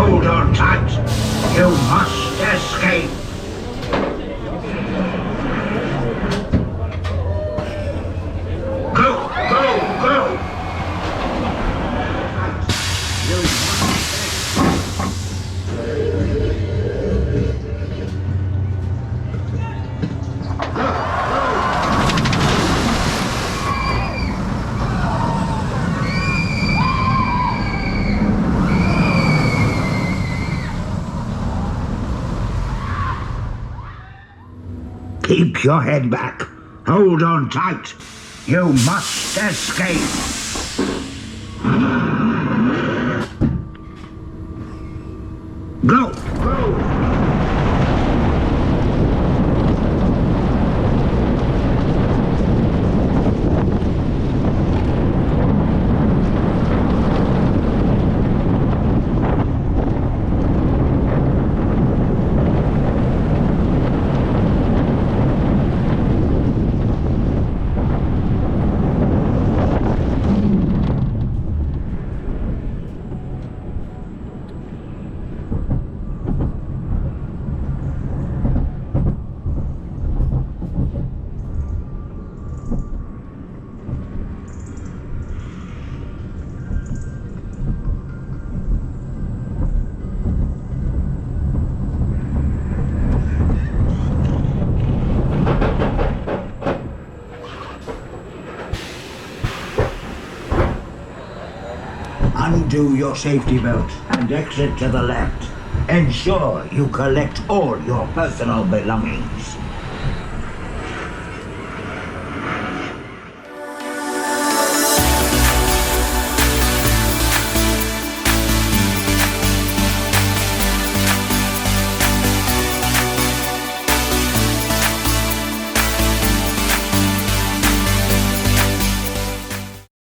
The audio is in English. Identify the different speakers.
Speaker 1: Hold on tight. You must escape. Go, go, go. You keep your head back. Hold on tight. You must escape. Go! Go! Undo your safety belt and exit to the left. Ensure you collect all your personal belongings.